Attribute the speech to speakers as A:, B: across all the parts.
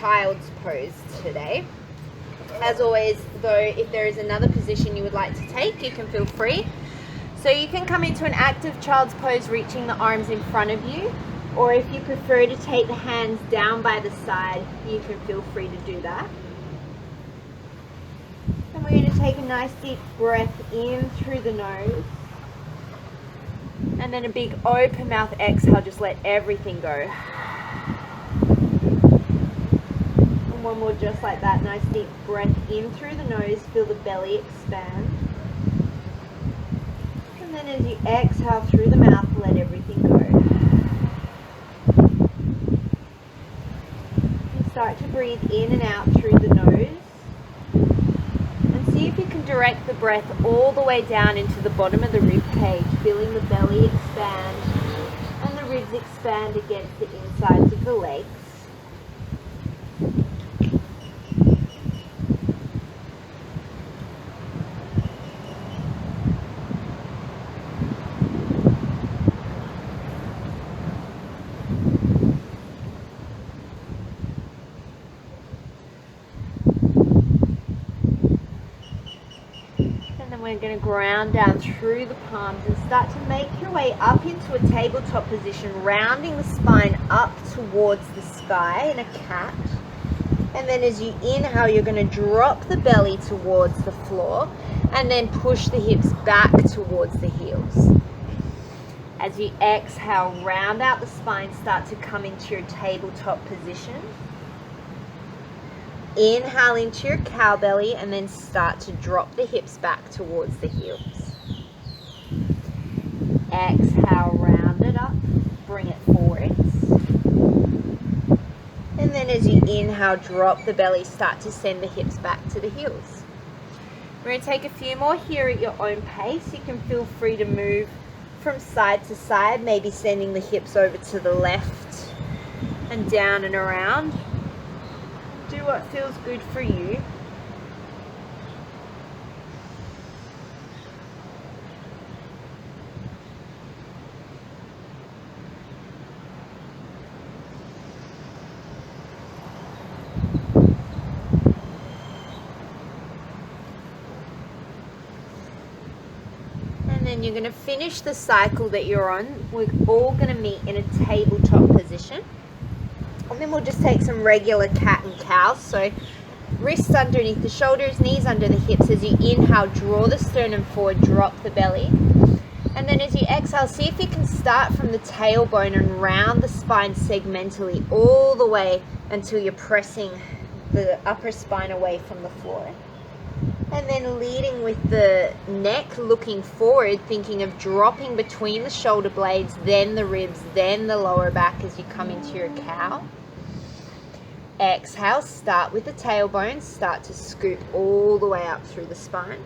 A: child's pose today. As always, though, if there is another position you would like to take, you can feel free. So you can come into an active child's pose, reaching the arms in front of you, or if you prefer to take the hands down by the side, you can feel free to do that. And we're going to take a nice deep breath in through the nose, and then a big open mouth exhale, just let everything go. And one more just like that, nice deep breath in through the nose, feel the belly expand. And then as you exhale through the mouth, let everything go. And start to breathe in and out through the nose. And see if you can direct the breath all the way down into the bottom of the rib cage, feeling the belly expand and the ribs expand against the insides of the legs. We're going to ground down through the palms and start to make your way up into a tabletop position, rounding the spine up towards the sky in a cat. And then as you inhale, you're going to drop the belly towards the floor and then push the hips back towards the heels. As you exhale, round out the spine, start to come into your tabletop position. Inhale into your cow belly and then start to drop the hips back towards the heels. Exhale, round it up, bring it forwards. And then as you inhale, drop the belly, start to send the hips back to the heels. We're going to take a few more here at your own pace. You can feel free to move from side to side, maybe sending the hips over to the left and down and around. Do what feels good for you. And then you're going to finish the cycle that you're on. We're all going to meet in a tabletop position. And then we'll just take some regular cat and cow. So wrists underneath the shoulders, knees under the hips. As you inhale, draw the sternum forward, drop the belly. And then as you exhale, see if you can start from the tailbone and round the spine segmentally all the way until you're pressing the upper spine away from the floor. And then leading with the neck looking forward, thinking of dropping between the shoulder blades, then the ribs, then the lower back as you come into your cow. Exhale, start with the tailbone, start to scoop all the way up through the spine.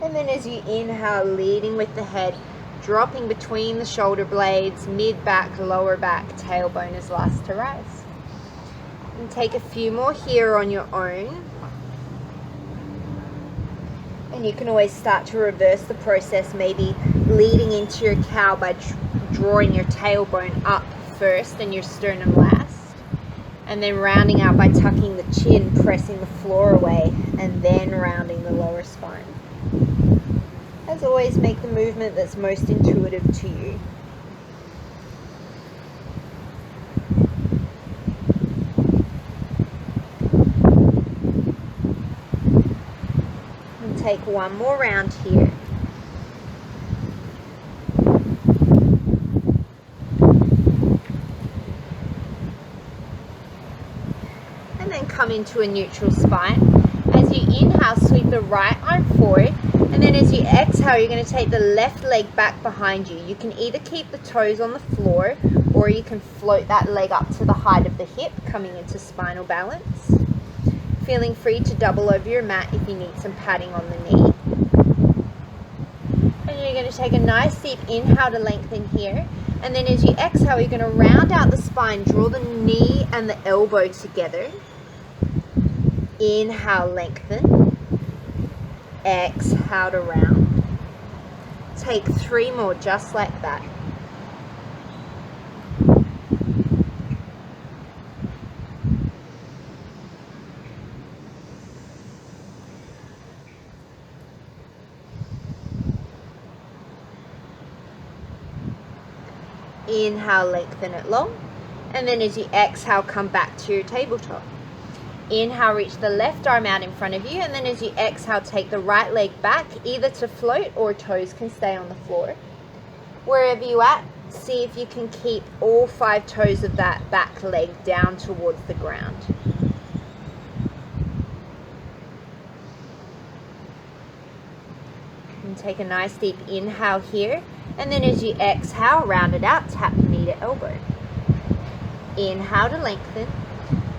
A: And then as you inhale, leading with the head, dropping between the shoulder blades, mid-back, lower back, tailbone is last to rise. And take a few more here on your own. And you can always start to reverse the process, maybe leading into your cow by drawing your tailbone up first and your sternum last. And then rounding out by tucking the chin, pressing the floor away, and then rounding the lower spine. As always, make the movement that's most intuitive to you. And take one more round here. Come into a neutral spine. As you inhale, sweep the right arm forward, and then as you exhale, you're going to take the left leg back behind you. You can either keep the toes on the floor, or you can float that leg up to the height of the hip, coming into spinal balance. Feeling free to double over your mat if you need some padding on the knee. And you're going to take a nice deep inhale to lengthen here, and then as you exhale, you're going to round out the spine, draw the knee and the elbow together. Inhale, lengthen. Exhale to round. Take 3 more just like that. Inhale, lengthen it long. And then as you exhale, come back to your tabletop. Inhale, reach the left arm out in front of you. And then as you exhale, take the right leg back, either to float or toes can stay on the floor. Wherever you're at, see if you can keep all 5 toes of that back leg down towards the ground. And take a nice deep inhale here. And then as you exhale, round it out, tap the knee to elbow. Inhale to lengthen.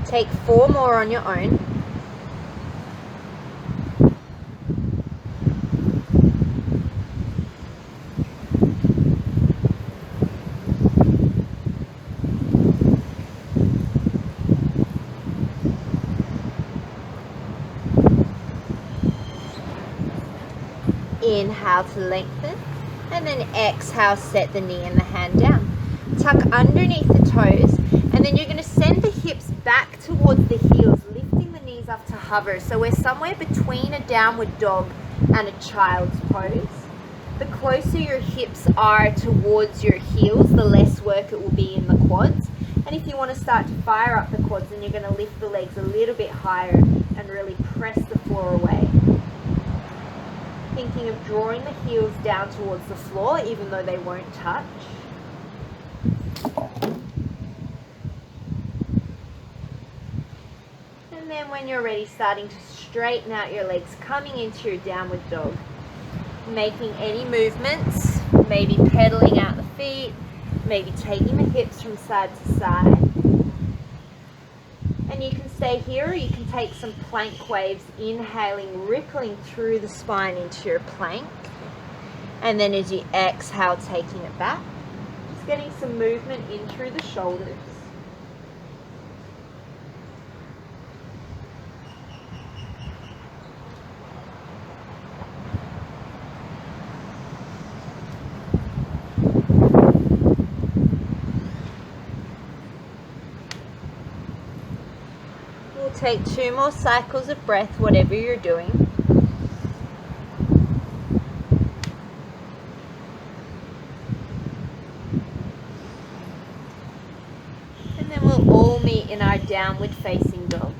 A: Take 4 more on your own. Inhale to lengthen, and then exhale, set the knee and the hand down. Tuck underneath the toes, and then you're going to send the hips back towards the heels, lifting the knees up to hover. So we're somewhere between a downward dog and a child's pose. The closer your hips are towards your heels, the less work it will be in the quads. And if you want to start to fire up the quads, then you're going to lift the legs a little bit higher and really press the floor away. Thinking of drawing the heels down towards the floor, even though they won't touch. And then when you're ready, starting to straighten out your legs, coming into your downward dog. Making any movements, maybe pedaling out the feet, maybe taking the hips from side to side. And you can stay here, or you can take some plank waves, inhaling, rippling through the spine into your plank. And then as you exhale, taking it back. Just getting some movement in through the shoulders. Take 2 more cycles of breath, whatever you're doing. And then we'll all meet in our downward facing dog.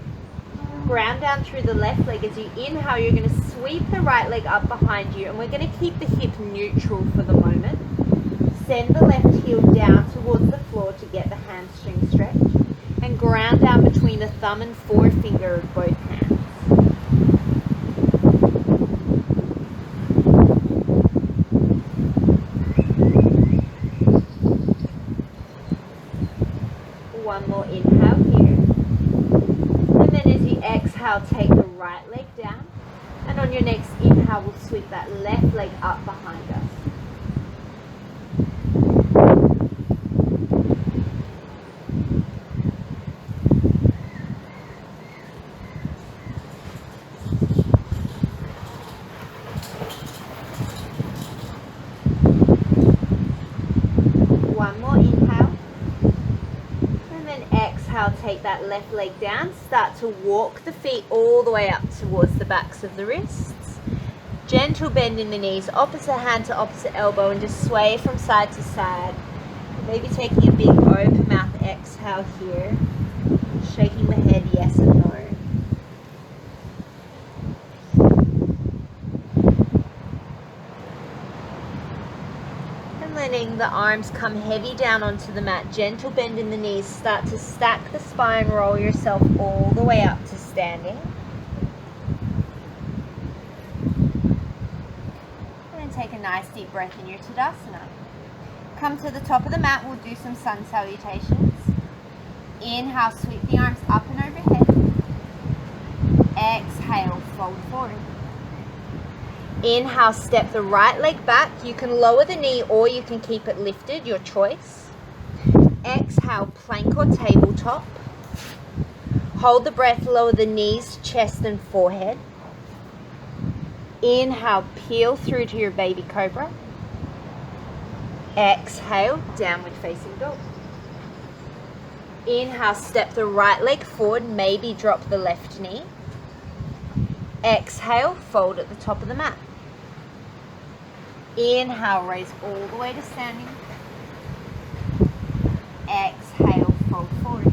A: Ground down through the left leg. As you inhale, you're going to sweep the right leg up behind you, and we're going to keep the hip neutral for the moment. Send the left heel down towards the floor to get the hamstring stretch. And ground down between the thumb and forefinger of both hands. One more inhale here. And then as you exhale, take the right leg down. And on your next inhale, we'll sweep that left leg up behind us. Take that left leg down, start to walk the feet all the way up towards the backs of the wrists. Gentle bend in the knees, opposite hand to opposite elbow, and just sway from side to side. Maybe taking a big open mouth exhale here, shaking the head yes and no. Letting the arms come heavy down onto the mat, gentle bend in the knees, start to stack the spine, roll yourself all the way up to standing. And then take a nice deep breath in your Tadasana. Come to the top of the mat, we'll do some sun salutations. Inhale, sweep the arms up and overhead. Exhale, fold forward. Inhale, step the right leg back. You can lower the knee or you can keep it lifted, your choice. Exhale, plank or tabletop. Hold the breath, lower the knees, chest and forehead. Inhale, peel through to your baby cobra. Exhale, downward facing dog. Inhale, step the right leg forward, maybe drop the left knee. Exhale, fold at the top of the mat. Inhale, raise all the way to standing. Exhale, fold forward.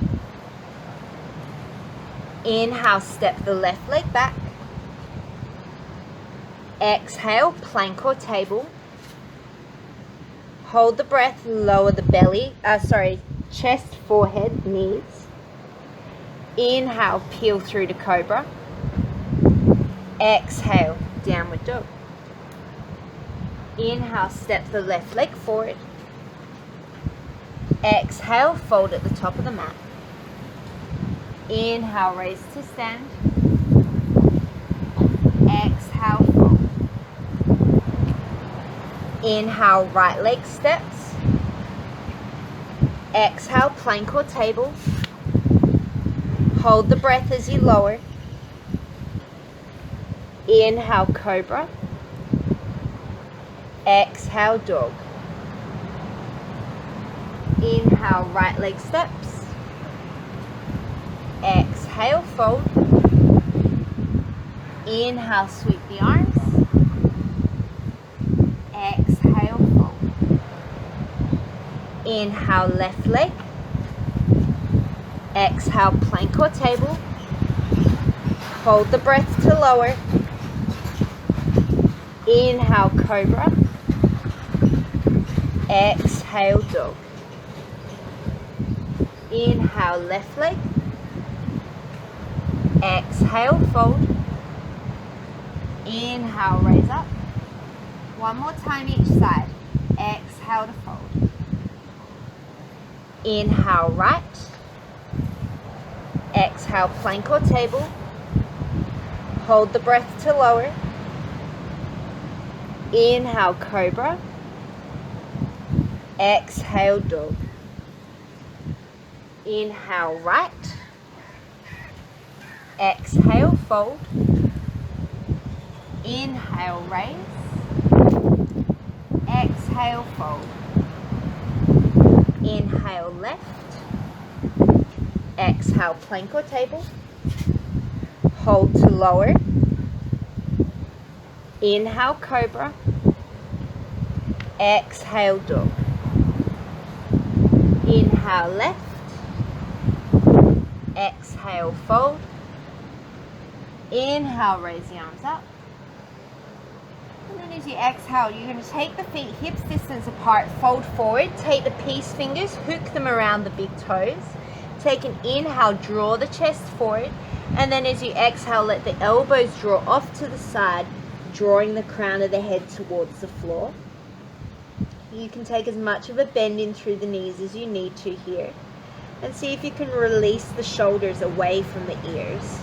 A: Inhale, step the left leg back. Exhale, plank or table. Hold the breath, lower the belly, chest, forehead, knees. Inhale, peel through to cobra. Exhale, downward dog. Inhale, step the left leg forward. Exhale, fold at the top of the mat. Inhale, raise to stand. Exhale, fold. Inhale, right leg steps. Exhale, plank or table. Hold the breath as you lower. Inhale, cobra. Exhale, dog. Inhale, right leg steps. Exhale, fold. Inhale, sweep the arms. Exhale, fold. Inhale, left leg. Exhale, plank or table. Hold the breath to lower. Inhale, cobra. Exhale, dog. Inhale, left leg. Exhale, fold. Inhale, raise up. One more time each side. Exhale to fold. Inhale, right. Exhale, plank or table. Hold the breath to lower. Inhale, cobra. Exhale, dog. Inhale, right. Exhale, fold. Inhale, raise. Exhale, fold. Inhale, left. Exhale, plank or table. Hold to lower. Inhale, cobra. Exhale, dog. Inhale, left. Exhale, fold. Inhale, raise the arms up. And then as you exhale, you're going to take the feet hips distance apart, fold forward, take the peace fingers, hook them around the big toes. Take an inhale, draw the chest forward, and then as you exhale, let the elbows draw off to the side, drawing the crown of the head towards the floor. You can take as much of a bend in through the knees as you need to here, and see if you can release the shoulders away from the ears.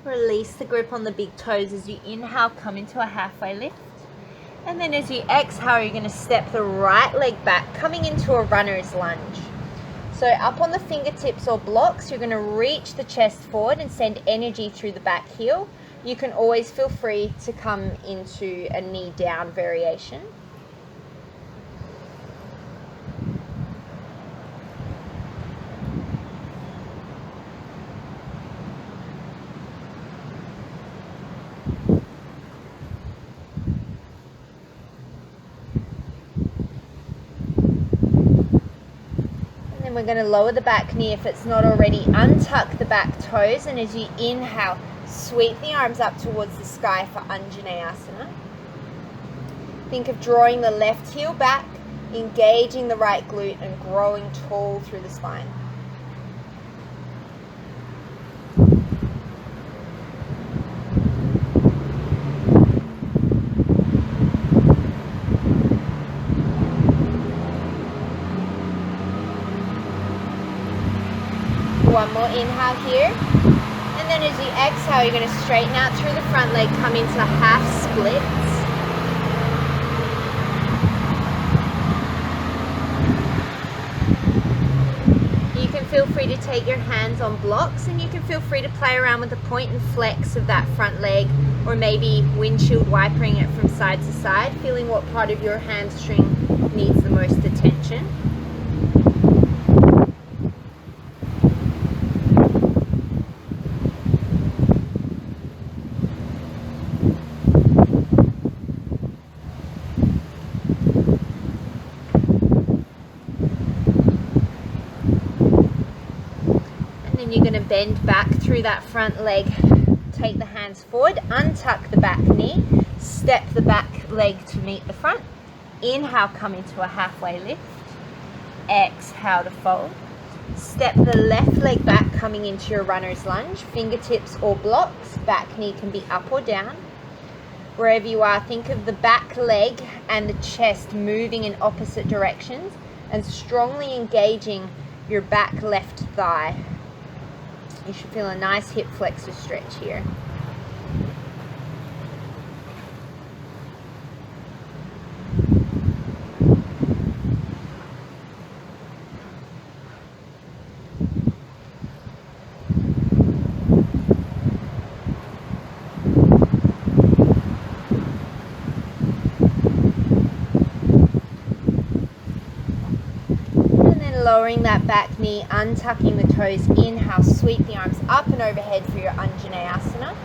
A: Release the grip on the big toes as you inhale, come into a halfway lift. And then as you exhale, you're going to step the right leg back, coming into a runner's lunge. So up on the fingertips or blocks, you're going to reach the chest forward and send energy through the back heel. You can always feel free to come into a knee down variation. We're going to lower the back knee if it's not already. Untuck the back toes, and as you inhale, sweep the arms up towards the sky for Anjaneyasana. Think of drawing the left heel back, engaging the right glute, and growing tall through the spine. One more inhale here, and then as you exhale, you're going to straighten out through the front leg, come into half splits. You can feel free to take your hands on blocks, and you can feel free to play around with the point and flex of that front leg, or maybe windshield wipering it from side to side, feeling what part of your hamstring needs the most attention. You're going to bend back through that front leg, take the hands forward, untuck the back knee, step the back leg to meet the front. Inhale, come into a halfway lift. Exhale to fold. Step the left leg back, coming into your runner's lunge. Fingertips or blocks, back knee can be up or down. Wherever you are, think of the back leg and the chest moving in opposite directions and strongly engaging your back left thigh. You should feel a nice hip flexor stretch here. Lowering that back knee, untucking the toes. Inhale, sweep the arms up and overhead for your Untitled.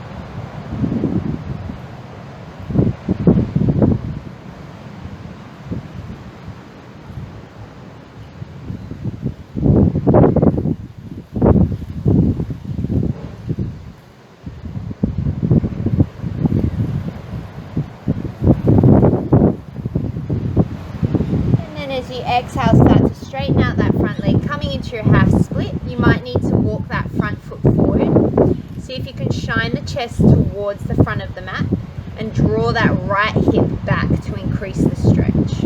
A: And then as you exhale, start to straighten out that front leg, coming into your half split. You might need to walk that front foot forward. See if you can shine the chest towards the front of the mat and draw that right hip back to increase the stretch.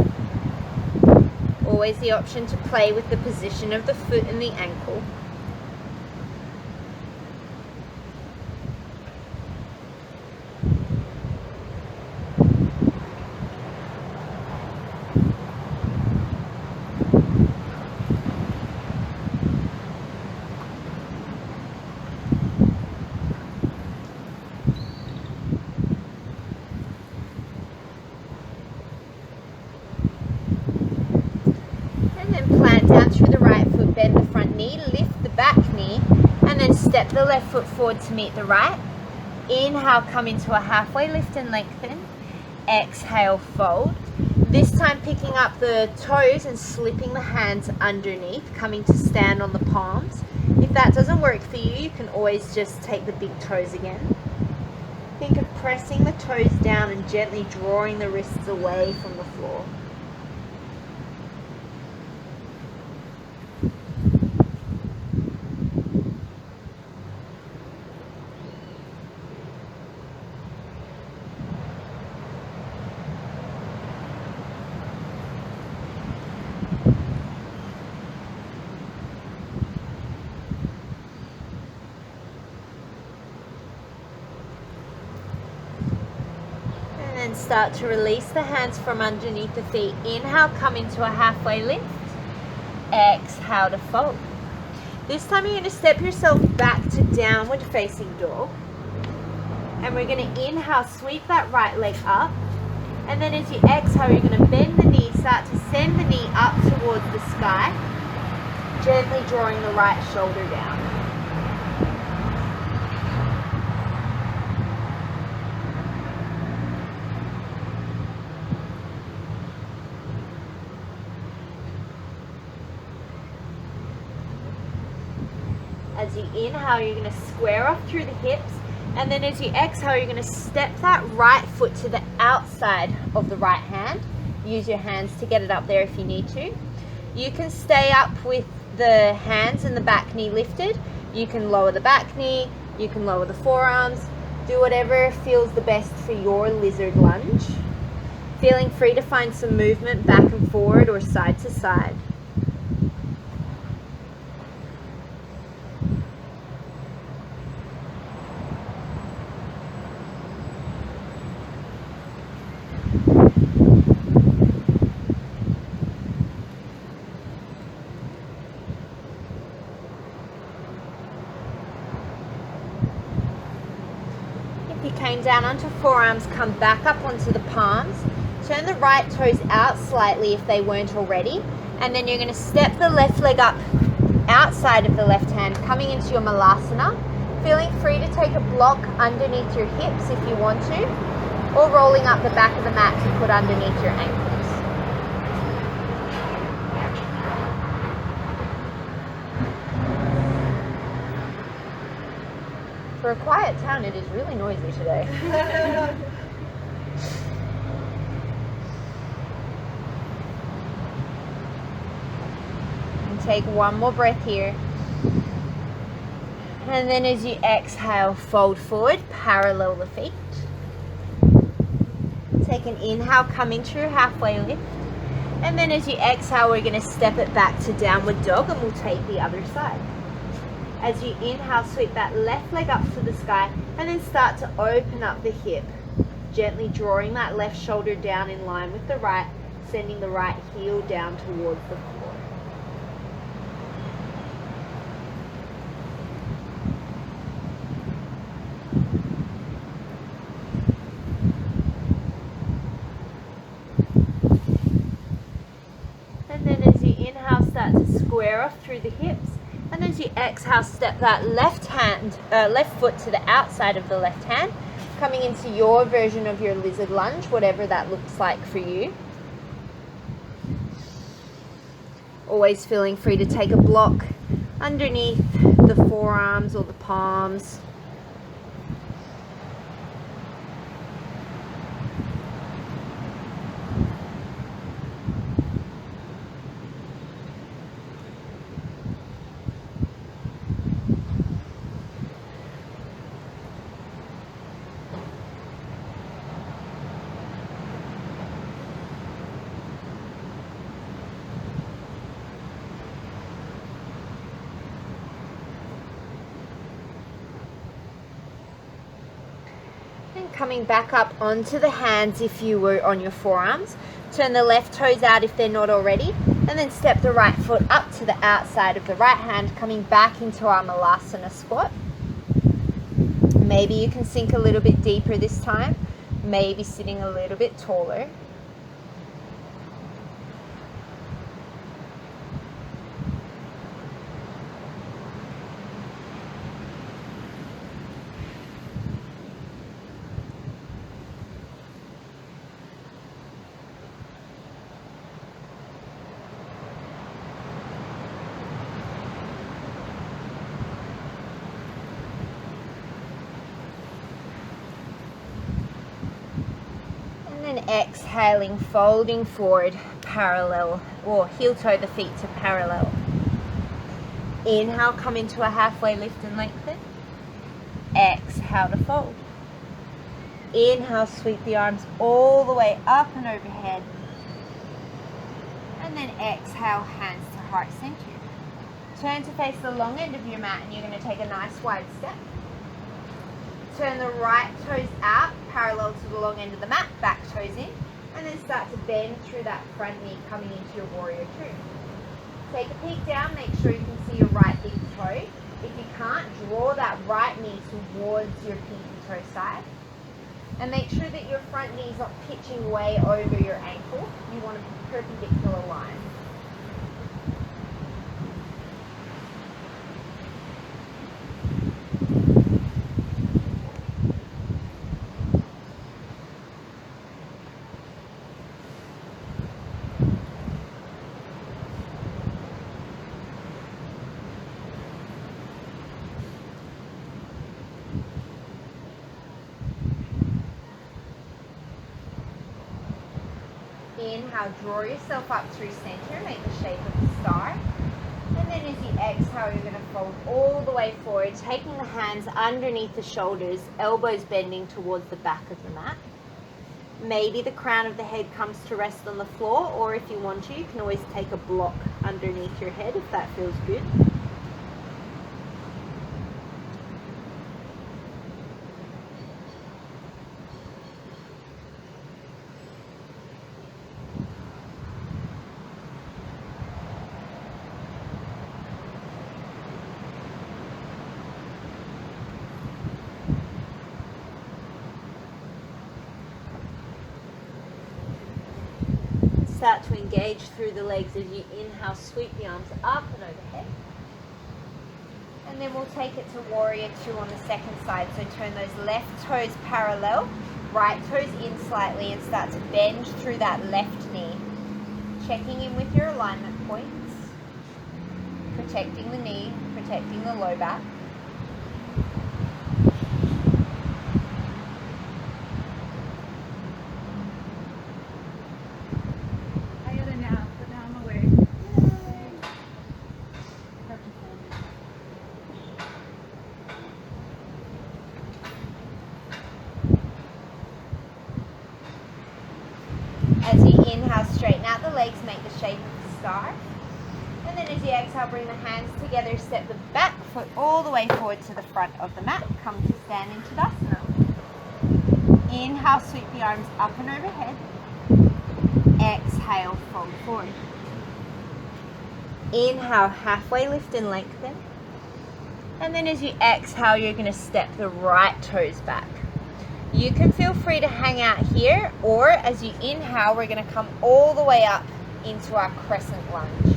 A: Always the option to play with the position of the foot and the ankle. Plant down through the right foot, bend the front knee, lift the back knee, and then step the left foot forward to meet the right. Inhale, come into a halfway lift and lengthen. Exhale, fold. This time picking up the toes and slipping the hands underneath, coming to stand on the palms. If that doesn't work for you, you can always just take the big toes again. Think of pressing the toes down and gently drawing the wrists away from the floor. And start to release the hands from underneath the feet. Inhale, come into a halfway lift. Exhale to fold. This time you're going to step yourself back to downward facing dog. And we're going to inhale, sweep that right leg up. And then as you exhale, you're going to bend the knee, start to send the knee up towards the sky, gently drawing the right shoulder down. As you inhale, you're going to square off through the hips, and then as you exhale, you're going to step that right foot to the outside of the right hand. Use your hands to get it up there if you need to. You can stay up with the hands and the back knee lifted. You can lower the back knee, you can lower the forearms. Do whatever feels the best for your lizard lunge. Feeling free to find some movement back and forward or side to side. Bend down onto forearms, come back up onto the palms. Turn the right toes out slightly if they weren't already. And then you're going to step the left leg up outside of the left hand, coming into your Malasana. Feeling free to take a block underneath your hips if you want to, or rolling up the back of the mat to put underneath your ankles. For a quiet town, it is really noisy today. And take one more breath here. And then as you exhale, fold forward, parallel the feet. Take an inhale, come into your halfway lift. And then as you exhale, we're going to step it back to downward dog, and we'll take the other side. As you inhale, sweep that left leg up to the sky, and then start to open up the hip, gently drawing that left shoulder down in line with the right, sending the right heel down towards the floor. And then as you inhale, start to square off through the hips. And as you exhale, step that left foot to the outside of the left hand, coming into your version of your lizard lunge, whatever that looks like for you. Always feeling free to take a block underneath the forearms or the palms. Coming back up onto the hands if you were on your forearms. Turn the left toes out if they're not already, and then step the right foot up to the outside of the right hand, coming back into our Malasana squat. Maybe you can sink a little bit deeper this time, maybe sitting a little bit taller. Exhaling, folding forward, parallel, or heel toe the feet to parallel. Inhale, come into a halfway lift and lengthen. Exhale to fold. Inhale, sweep the arms all the way up and overhead. And then exhale, hands to heart center. Turn to face the long end of your mat, and you're going to take a nice wide step. Turn the right toes out, parallel to the long end of the mat, back toes in, and then start to bend through that front knee, coming into your warrior two. Take a peek down, make sure you can see your right big toe. If you can't, draw that right knee towards your pinky toe side. And make sure that your front knee is not pitching way over your ankle. You want a perpendicular line. Inhale, draw yourself up through center, make the shape of a star. And then as you exhale, you're going to fold all the way forward, taking the hands underneath the shoulders, elbows bending towards the back of the mat. Maybe the crown of the head comes to rest on the floor, or if you want to, you can always take a block underneath your head if that feels good. start to engage through the legs as you inhale, sweep the arms up and overhead. And then we'll take it to warrior two on the second side. So turn those left toes parallel, right toes in slightly, and start to bend through that left knee. Checking in with your alignment points, protecting the knee, protecting the low back. As you inhale, straighten out the legs, make the shape of the star. And then as you exhale, bring the hands together, step the back foot all the way forward to the front of the mat. Come to stand in Tadasana. Inhale, sweep the arms up and overhead. Exhale, fold forward. Inhale, halfway lift and lengthen. And then as you exhale, you're going to step the right toes back. You can feel free to hang out here, or as you inhale, we're going to come all the way up into our crescent lunge.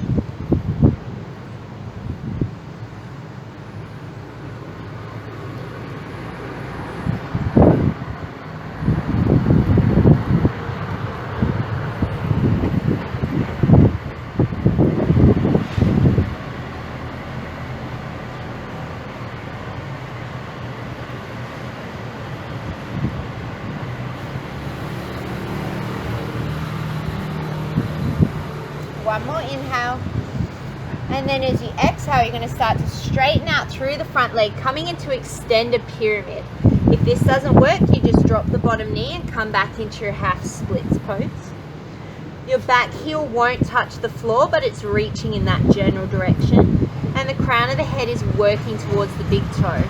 A: One more inhale, and then as you exhale, you're going to start to straighten out through the front leg, coming into extended pyramid. If this doesn't work, you just drop the bottom knee and come back into your half splits pose. Your back heel won't touch the floor, but it's reaching in that general direction, and the crown of the head is working towards the big toe.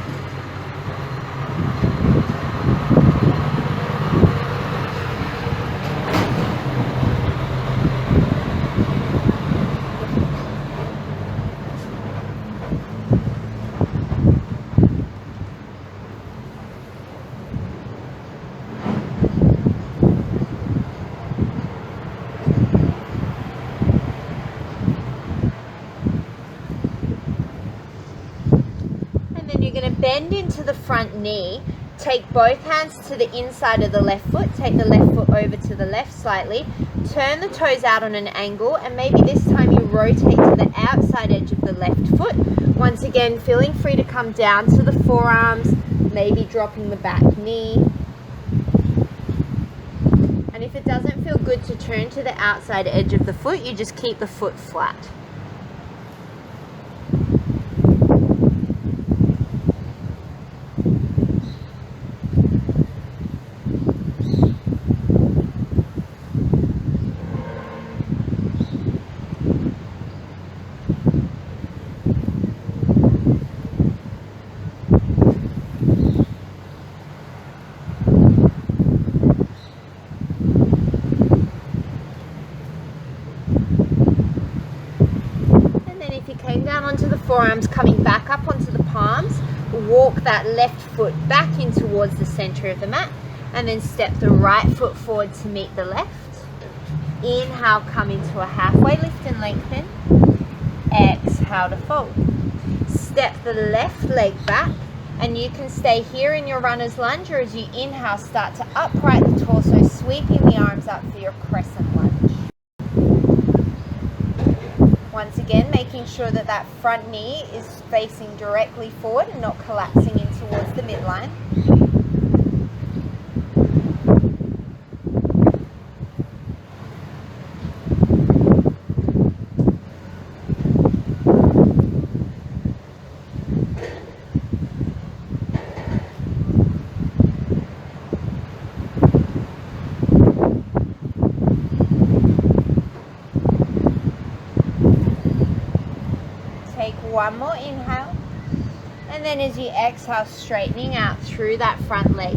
A: Bend into the front knee, take both hands to the inside of the left foot, take the left foot over to the left slightly, turn the toes out on an angle, and maybe this time you rotate to the outside edge of the left foot. Once again, feeling free to come down to the forearms, maybe dropping the back knee. And if it doesn't feel good to turn to the outside edge of the foot, you just keep the foot flat. Forearms coming back up onto the palms, walk that left foot back in towards the center of the mat, and then step the right foot forward to meet the left. Inhale, come into a halfway lift and lengthen. Exhale to fold. Step the left leg back, and you can stay here in your runner's lunge, or as you inhale, start to upright the torso, sweeping the arms up for your crescent lunge. Once again, making sure that that front knee is facing directly forward and not collapsing in towards the midline. One more inhale, and then as you exhale, straightening out through that front leg,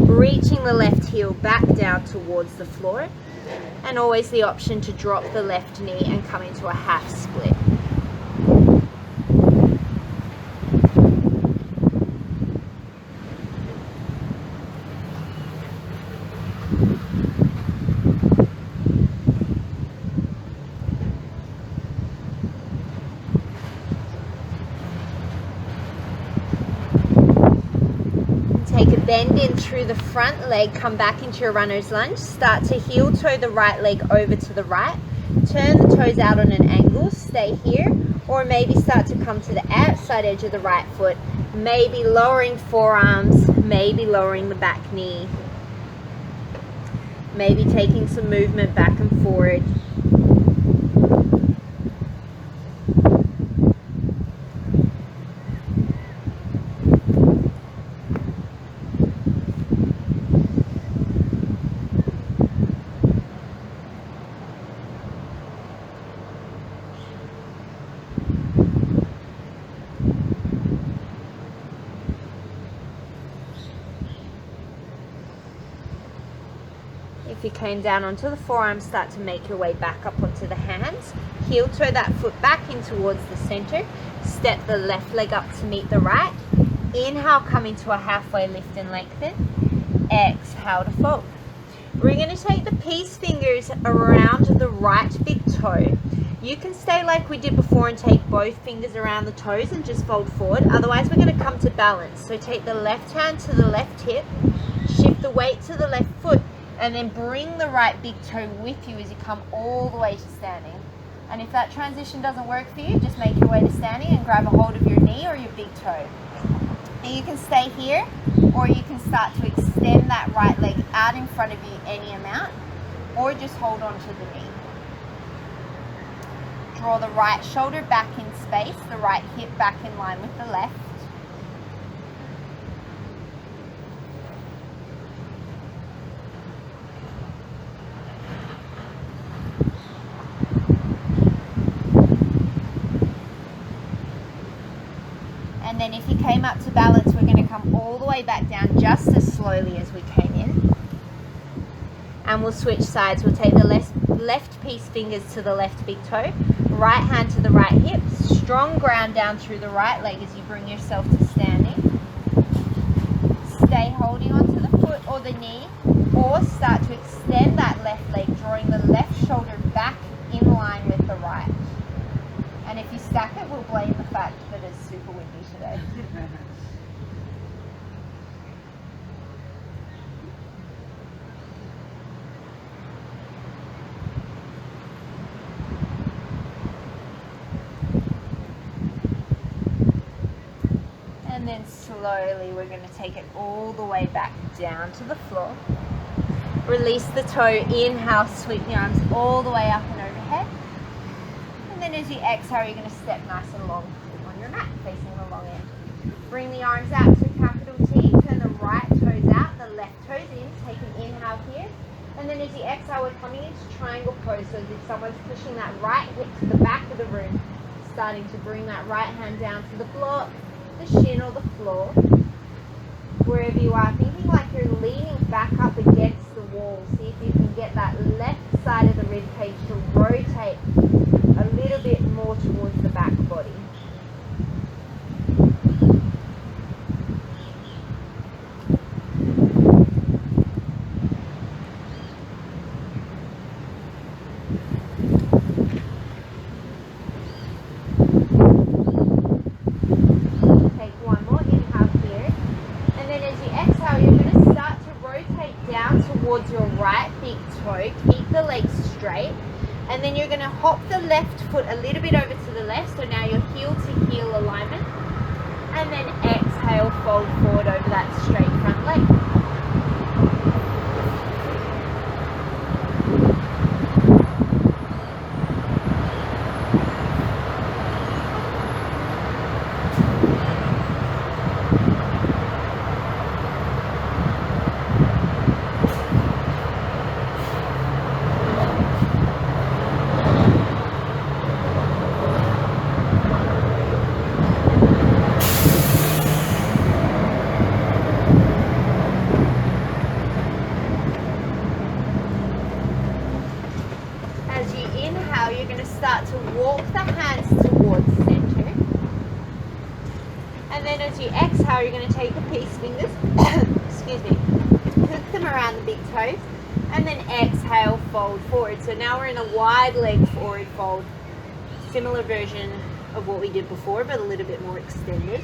A: reaching the left heel back down towards the floor, and always the option to drop the left knee and come into a half split. bend in through the front leg, come back into your runner's lunge. Start to heel toe the right leg over to the right. Turn the toes out on an angle, stay here, or maybe start to come to the outside edge of the right foot, maybe lowering forearms, maybe lowering the back knee, maybe taking some movement back and forward. If you came down onto the forearms, start to make your way back up onto the hands. Heel toe that foot back in towards the center. Step the left leg up to meet the right. Inhale, come into a halfway lift and lengthen. Exhale to fold. We're going to take the peace fingers around the right big toe. You can stay like we did before and take both fingers around the toes and just fold forward. Otherwise, we're going to come to balance. So take the left hand to the left hip. Shift the weight to the left foot. And then bring the right big toe with you as you come all the way to standing. And if that transition doesn't work for you, just make your way to standing and grab a hold of your knee or your big toe. And you can stay here, or you can start to extend that right leg out in front of you any amount, or just hold on to the knee. Draw the right shoulder back in space, the right hip back in line with the left. And then if you came up to balance, we're going to come all the way back down just as slowly as we came in. And we'll switch sides. We'll take the left peace fingers to the left big toe, right hand to the right hip, strong ground down through the right leg as you bring yourself to standing. Stay holding onto the foot or the knee, or start to extend that left leg, drawing the left shoulder back in line with the right. And if you stack it, we'll blame the fact that it's super windy today. And then slowly we're going to take it all the way back down to the floor. Release the toe, inhale, sweep the arms all the way up and overhead. And then as you exhale, you're going to step nice and long on your mat, facing the long end. Bring the arms out to capital T, turn the right toes out, the left toes in, take an inhale here. And then as you exhale, we're coming into triangle pose, so as if someone's pushing that right hip to the back of the room, starting to bring that right hand down to the block, the shin or the floor. Wherever you are, thinking like you're leaning back up against the wall. See if you can get that left side of the rib cage to rotate a little bit more towards the back body. Take one more inhale here. And then as you exhale, you're going to start to rotate down towards your right big toe. Keep the legs straight. And then you're going to hop the left foot a little bit over to the left, so now you're heel to heel alignment. And then exhale, fold forward over that straight front leg. Start to walk the hands towards center. And then as you exhale, you're going to take the peace fingers, excuse me, hook them around the big toes, and then exhale, fold forward. So now we're in a wide leg forward fold. Similar version of what we did before, but a little bit more extended.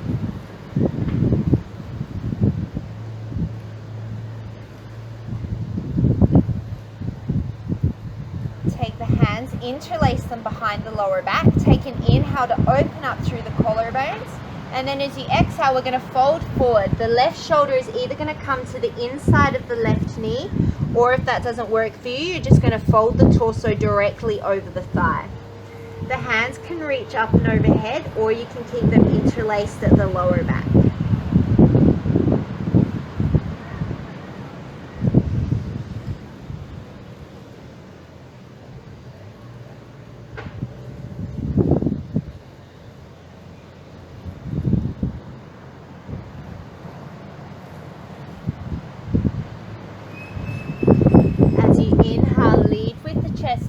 A: interlace them behind the lower back. Take an inhale to open up through the collarbones. And then as you exhale, we're going to fold forward. The left shoulder is either going to come to the inside of the left knee, or if that doesn't work for you, you're just going to fold the torso directly over the thigh. The hands can reach up and overhead, or you can keep them interlaced at the lower back.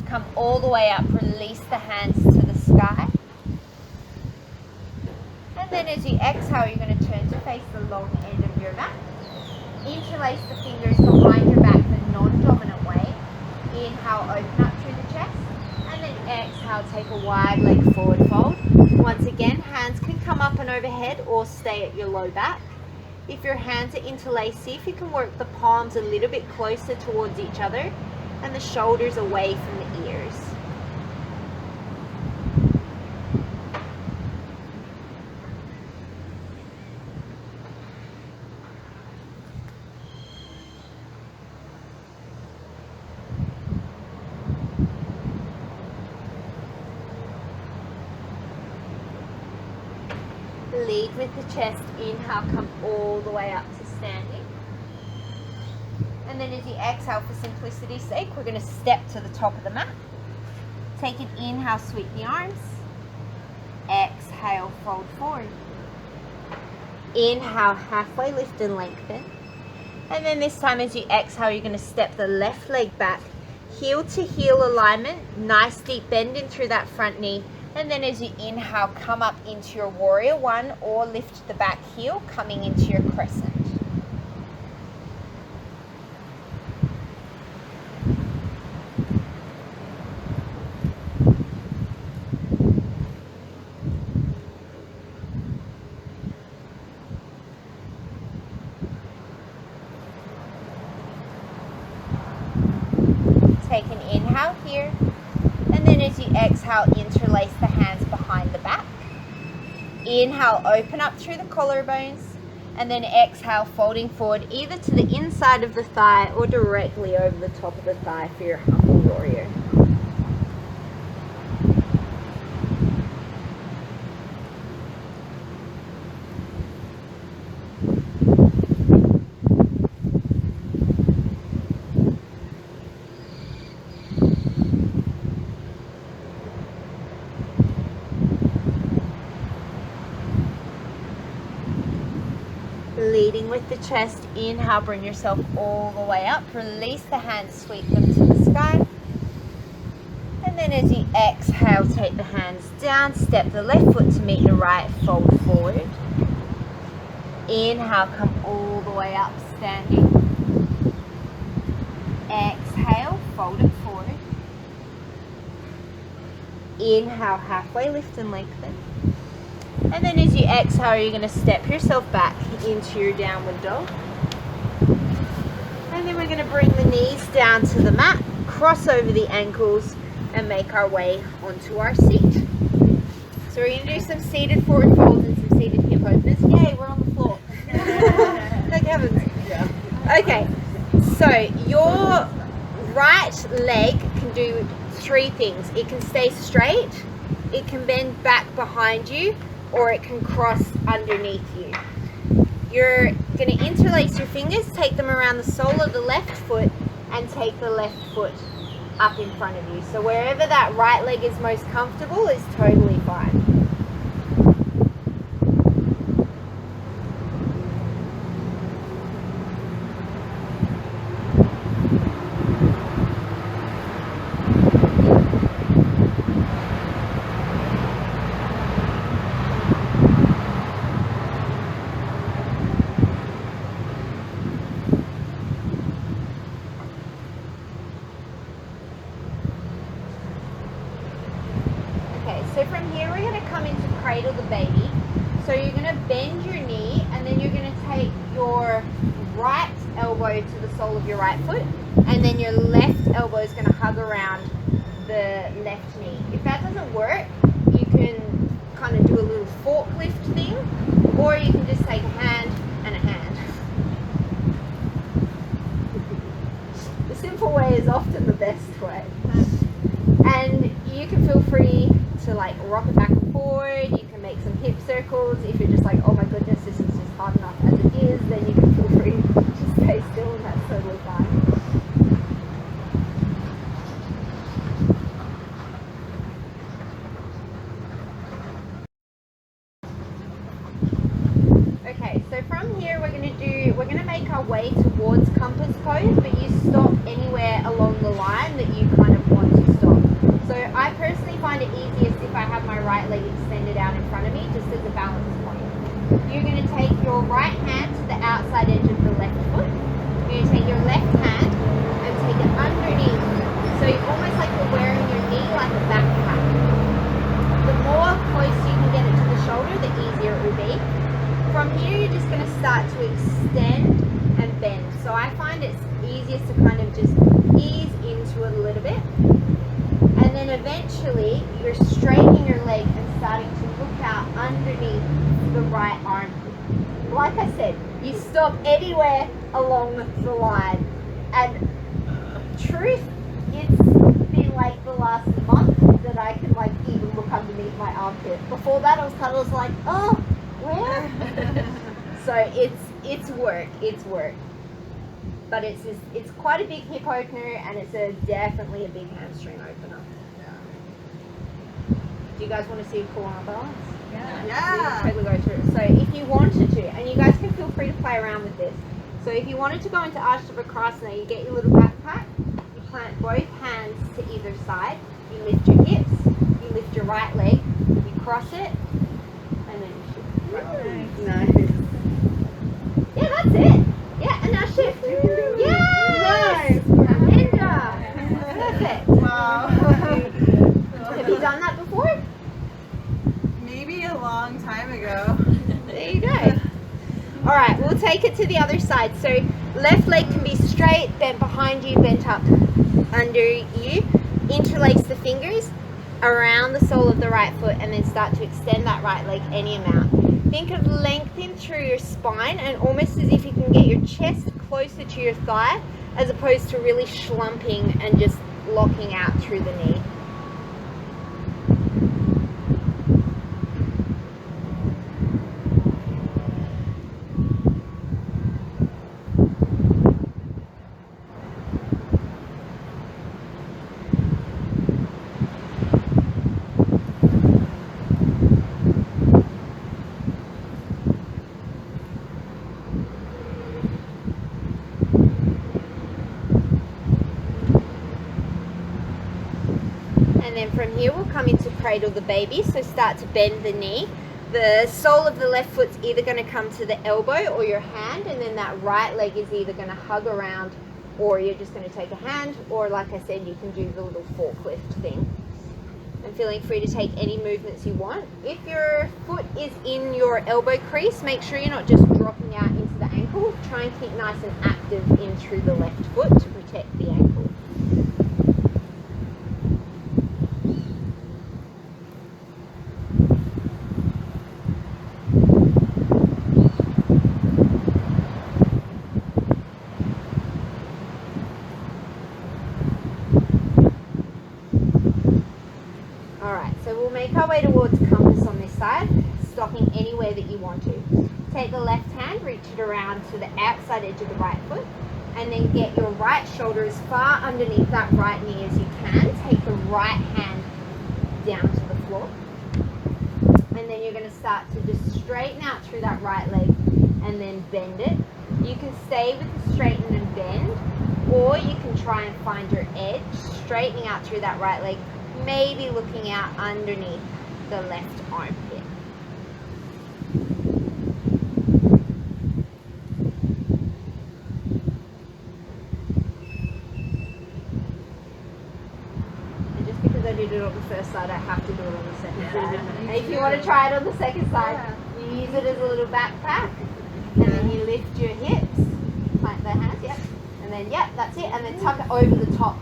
A: Come all the way up, release the hands to the sky. And then as you exhale, you're going to turn to face the long end of your mat. Interlace the fingers behind your back the non-dominant way. Inhale, open up through the chest. And then exhale, take a wide leg forward fold. Once again, hands can come up and overhead or stay at your low back. If your hands are interlaced, see if you can work the palms a little bit closer towards each other and the shoulders away from the ears. Lead with the chest. Inhale, come all the way up to standing. And then as you exhale, for simplicity's sake, we're going to step to the top of the mat. Take an inhale, sweep the arms. Exhale, fold forward. Inhale, halfway lift and lengthen. And then this time as you exhale, you're going to step the left leg back. Heel to heel alignment. Nice deep bend in through that front knee. And then as you inhale, come up into your warrior one or lift the back heel, coming into your crescent. Take an inhale here, and then as you exhale, interlace the hands behind the back. Inhale, open up through the collarbones, and then exhale, folding forward either to the inside of the thigh or directly over the top of the thigh for your humble warrior. Leading with the chest, inhale, bring yourself all the way up, release the hands, sweep them to the sky. And then as you exhale, take the hands down, step the left foot to meet the right, fold forward. Inhale, come all the way up, standing. Exhale, fold it forward. Inhale, halfway lift and lengthen. And then as you exhale, you're going to step yourself back into your downward dog. And then we're going to bring the knees down to the mat, cross over the ankles, and make our way onto our seat. So we're going to do some seated forward folds and some seated hip openers. Yay, we're on the floor. Thank heavens. Yeah. Okay, so your right leg can do three things. It can stay straight, it can bend back behind you, or it can cross underneath you. You're going to interlace your fingers, take them around the sole of the left foot, and take the left foot up in front of you. So wherever that right leg is most comfortable is totally fine. So from here we're going to come into Cradle the Baby. So you're going to bend your knee and then you're going to take your right elbow to the sole of your right foot, and then your left elbow is going to hug around the left knee. If that doesn't work, you can kind of do a little forklift thing, or you can just take a hand and a hand. The simple way is often the best way. And you can feel free to like rock it back and forward. You can make some hip circles. If you're just like, oh my goodness, this is just hard enough as it is, then you can feel free to stay still, and that's totally fine. Okay, so from here we're going to make our way towards compass pose, but you stop anywhere along the line that you kind of want to stop. So I personally find it easiest if I have my right leg extended out in front of me, just as a balance point. You're going to take your right hand to the outside edge of the left foot. You're going to take your left hand and take it underneath. So you're almost like you're wearing your knee like a backpack. The more close you can get it to the shoulder, the easier it will be. From here, you're just going to start to extend and bend. So I find it's easiest to kind of just ease into it a little bit. And then eventually, you're straightening your leg and starting to look out underneath the right armpit. Like I said, you stop anywhere along the line. And truth, it's been like the last month that I can like even look underneath my armpit. Before that, I was kind of like, oh, where? So it's work. But it's quite a big hip opener, and it's definitely a big hamstring opener. Do you guys want to see a cool arm balance?
B: Yeah.
A: Totally go through it. So if you wanted to, and you guys can feel free to play around with this. So if you wanted to go into Pashimottanasana, you get your little backpack, you plant both hands to either side, you lift your hips, you lift your right leg, you cross it, and then you shift.
B: Nice.
A: Yeah, that's it. Yeah, and now shift. Yes! Nice. Perfect.
B: Wow.
A: Have you done that before?
B: Maybe a long time ago.
A: There you go. All right, we'll take it to the other side. So left leg can be straight, bent behind you, bent up under you. Interlace the fingers around the sole of the right foot, and then start to extend that right leg any amount. Think of lengthening through your spine, and almost as if you can get your chest closer to your thigh, as opposed to really slumping and just locking out through the knee. And then from here we'll come into Cradle the Baby. So start to bend the knee. The sole of the left foot's either going to come to the elbow or your hand, and then that right leg is either going to hug around, or you're just going to take a hand, or like I said, you can do the little forklift thing. And feeling free to take any movements you want. If your foot is in your elbow crease, make sure you're not just dropping out into the ankle. Try and keep nice and active in through the left foot to protect the ankle. So we'll make our way towards compass on this side, stopping anywhere that you want to. Take the left hand, reach it around to the outside edge of the right foot, and then get your right shoulder as far underneath that right knee as you can. Take the right hand down to the floor. And then you're going to start to just straighten out through that right leg and then bend it. You can stay with the straighten and bend, or you can try and find your edge, straightening out through that right leg, maybe looking out underneath the left armpit. And just because I did it on the first side, I have to do it on the second side. And if you want to try it on the second side, you use it as a little backpack, and then you lift your hips, plant the hands, yep, and then yep, that's it, and then tuck it over the top.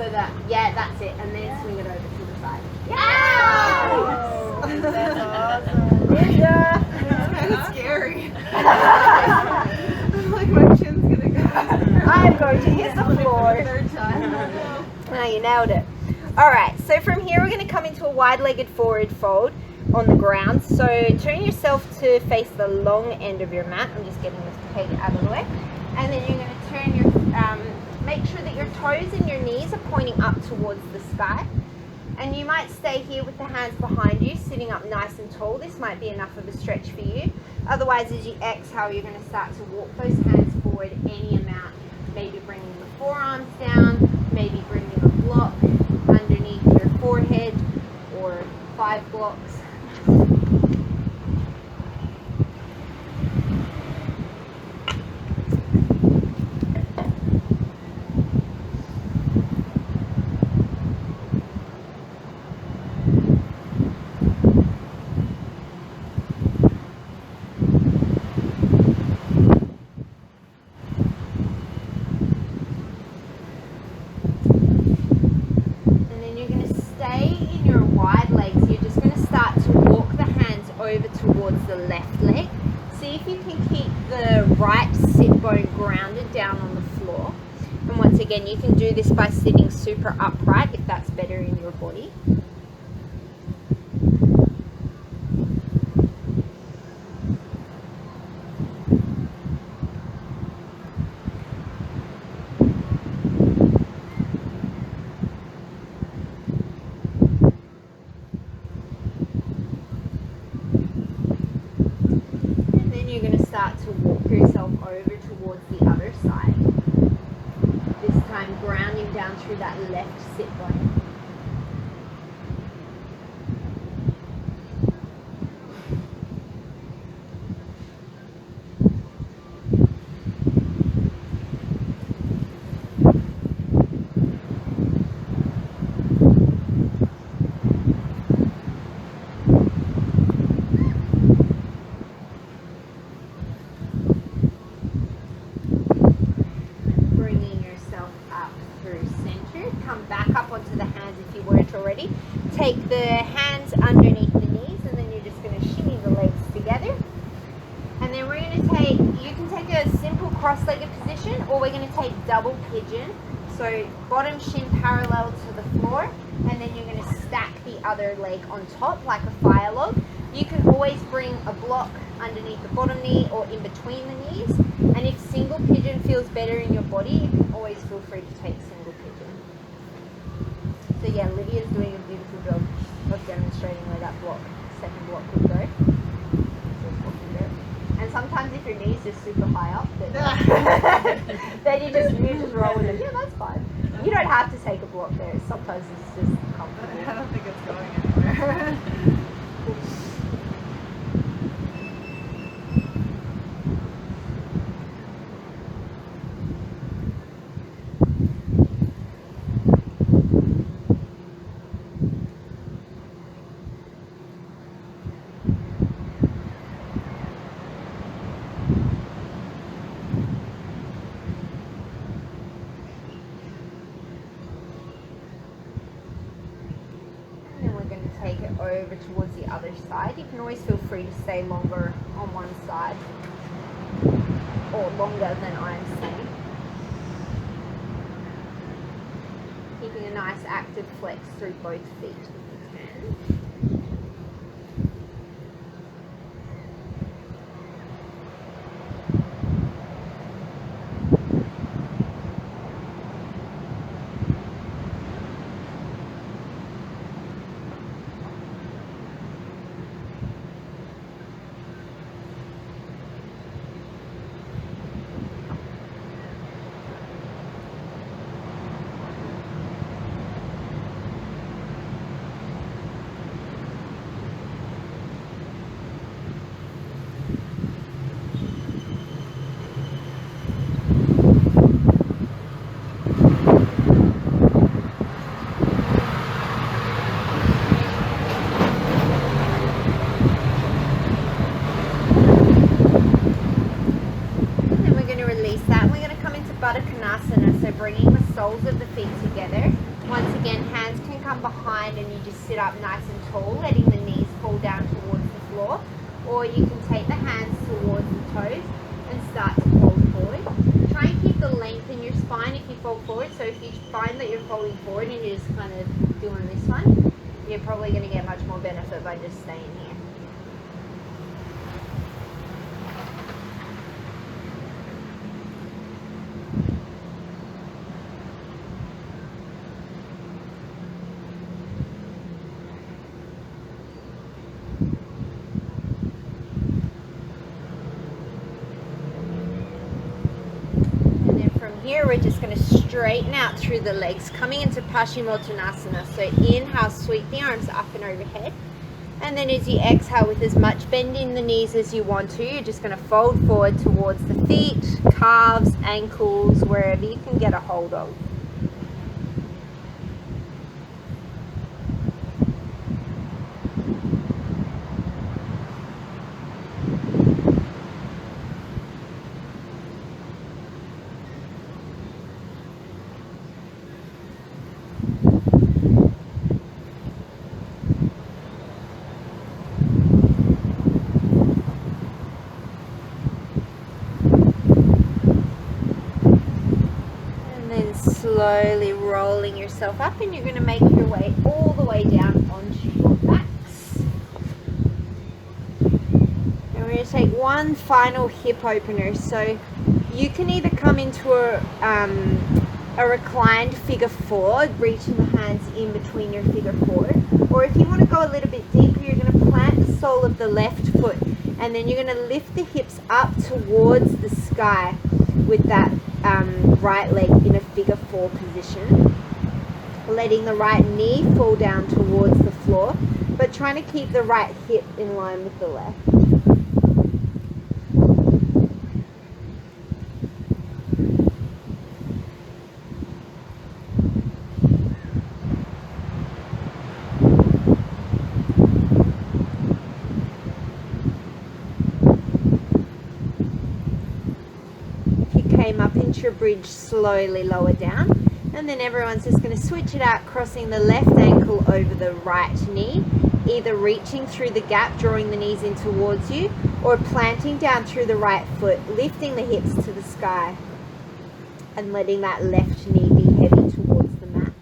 A: so that, yeah, that's it. And then swing it over to the side.
B: Oh, that's awesome.
A: Yeah.
B: It's kind of scary. I'm like, my chin's gonna go.
A: I'm going to hit the floor.
B: Third time.
A: No, you nailed it. Alright, so from here we're going to come into a wide-legged forward fold on the ground. So turn yourself to face the long end of your mat. I'm just getting this peg out of the way. And then you're going to turn your, make sure that your toes and your knees are pointing up towards the sky. And you might stay here with the hands behind you, sitting up nice and tall. This might be enough of a stretch for you. Otherwise, as you exhale, you're going to start to walk those hands forward any amount. Maybe bringing the forearms down, maybe bringing a block underneath your forehead, or 5 blocks. Over towards the left leg. See if you can keep the right sit bone grounded down on the floor. And once again, you can do this by sitting super upright if that's better in your body. You're going to start to walk yourself over towards the other side. This time grounding down through that left sit bone. Take the hands underneath the knees, and then you're just going to shimmy the legs together. And then we're going to take, you can take a simple cross-legged position, or we're going to take double pigeon. So bottom shin parallel to the floor, and then you're going to stack the other leg on top like a fire log. You can always bring a block underneath the bottom knee or in between the knees. And if single pigeon feels better in your body, you can always feel free to take single pigeon. So yeah, Lydia's doing a beautiful job of demonstrating where that block, second block would go. And sometimes if your knee's just super high up, then, then you just roll with it. Yeah, that's fine. You don't have to take a block there. Sometimes it's just comfortable.
B: I don't think it's going anywhere.
A: Take it over towards the other side. You can always feel free to stay longer on one side, or longer than I'm saying. Keeping a nice active flex through both feet if you can. Kanasana, so bringing the soles of the feet together. Once again, hands can come behind and you just sit up nice and tall, letting the knees fall down towards the floor. Or you can take the hands towards the toes and start to fold forward. Try and keep the length in your spine if you fold forward. So if you find that you're folding forward and you're just kind of doing this one, you're probably going to get much more benefit by just staying here. Here we're just going to straighten out through the legs, coming into Pashimottanasana. So inhale, sweep the arms up and overhead, and then as you exhale, with as much bend in the knees as you want to, you're just going to fold forward towards the feet, calves, ankles, wherever you can get a hold of. Slowly rolling yourself up, and you're going to make your way all the way down onto your backs. And we're going to take one final hip opener. So you can either come into a reclined figure four, reaching the hands in between your figure four, or if you want to go a little bit deeper, you're going to plant the sole of the left foot, and then you're going to lift the hips up towards the sky with that right leg in a figure four position, letting the right knee fall down towards the floor, but trying to keep the right hip in line with the left. Up into your bridge, slowly lower down, and then everyone's just going to switch it out, crossing the left ankle over the right knee, either reaching through the gap, drawing the knees in towards you, or planting down through the right foot, lifting the hips to the sky and letting that left knee be heavy towards the mat.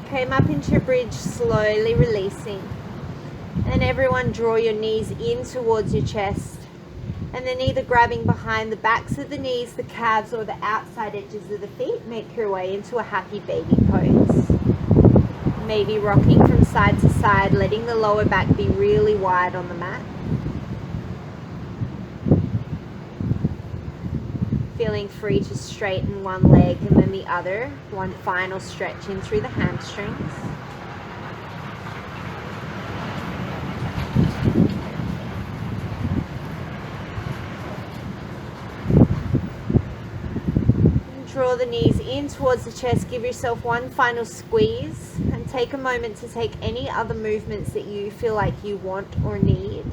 A: Came up into your bridge, slowly releasing, and everyone draw your knees in towards your chest, and then either grabbing behind the backs of the knees, the calves, or the outside edges of the feet, make your way into a happy baby pose. Maybe rocking from side to side, letting the lower back be really wide on the mat. Feeling free to straighten one leg and then the other. One final stretch in through the hamstrings. And draw the knees in towards the chest. Give yourself one final squeeze and take a moment to take any other movements that you feel like you want or need.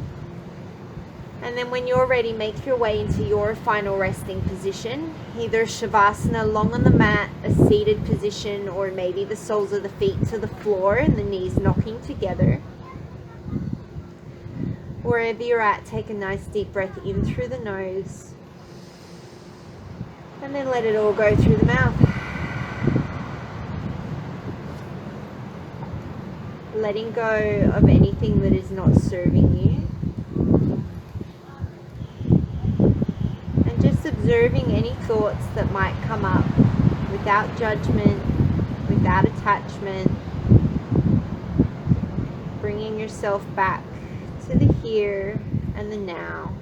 A: And then when you're ready, make your way into your final resting position, either Shavasana, long on the mat, a seated position, or maybe the soles of the feet to the floor and the knees knocking together. Wherever you're at, take a nice deep breath in through the nose, and then let it all go through the mouth. Letting go of anything that is not serving you. Observing any thoughts that might come up without judgment, without attachment, bringing yourself back to the here and the now.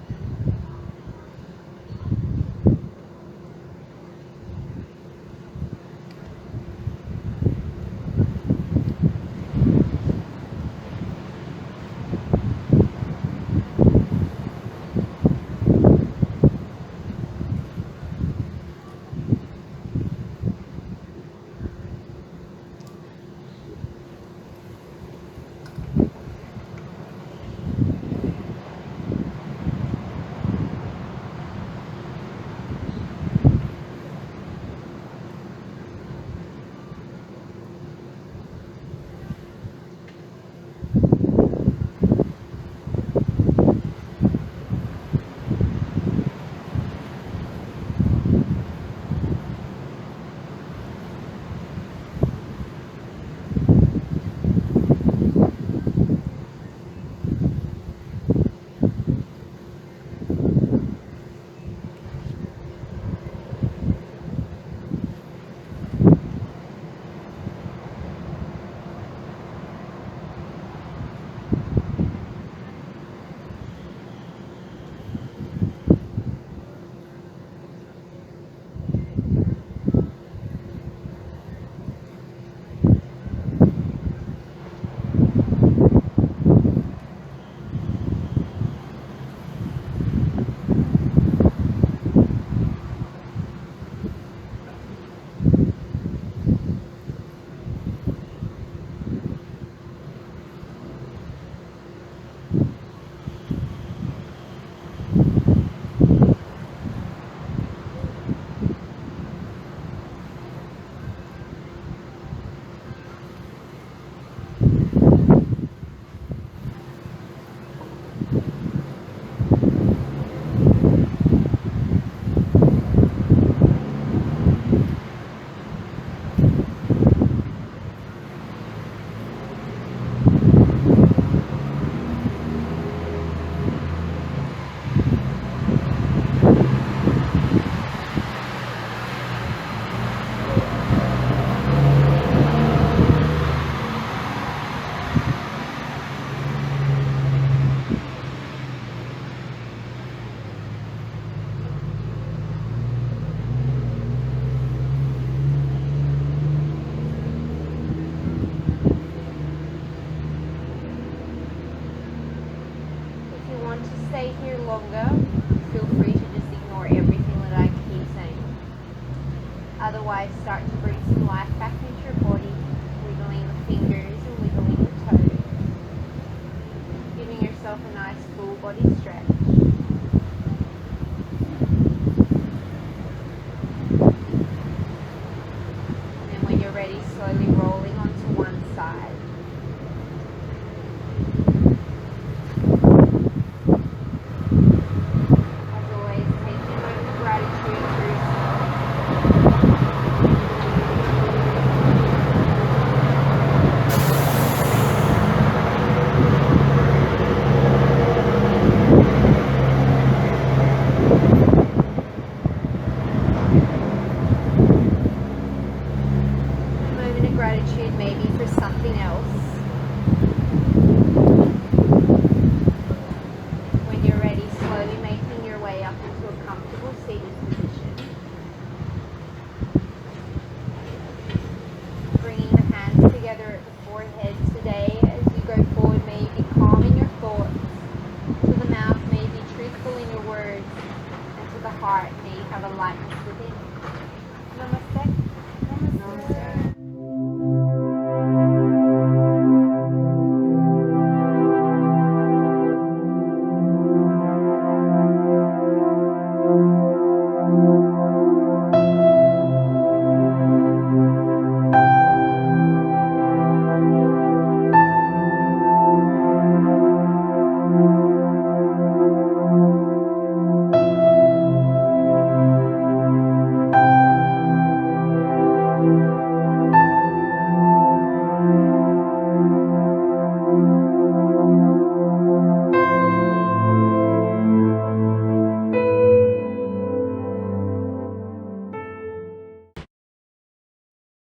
A: slowly rolling onto one side. As always, taking a moment of gratitude for yourself. A moment of gratitude maybe for something else.